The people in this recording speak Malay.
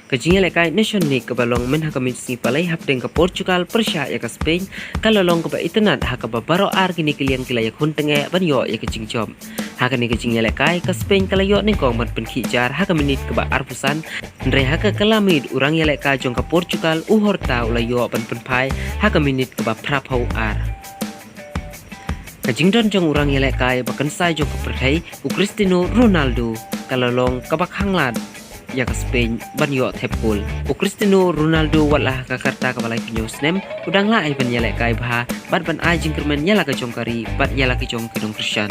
Kajinga lekai nation ni kabalong men haka mitsi palai hapdeng ke Portugal persya ya ke Spain kalalong ke ba itenat haka ba baro ar kini kiliang kilaya kuntenge banyo ya ke jingjom. Haka ni kajinga lekai ke Spain kalayo ni kong mat penkijar haka menit ke ba arpusan ndre haka kalamid urang ya lekai jong ke Portugal uhorta ulayo ban penpai haka menit ke ba prapau ar. Kajingdon jong urang ya lekai bakan sai jong ke perthai u Cristiano Ronaldo kalalong ke bak hanglad ya ke Spain banyo tepul o Cristiano Ronaldo wala kakarta ka balai pinyo snem udang la ai ban yale kai bha bat ban ai jing kermen yala ka jong kari bat yala ki jong kedong Christian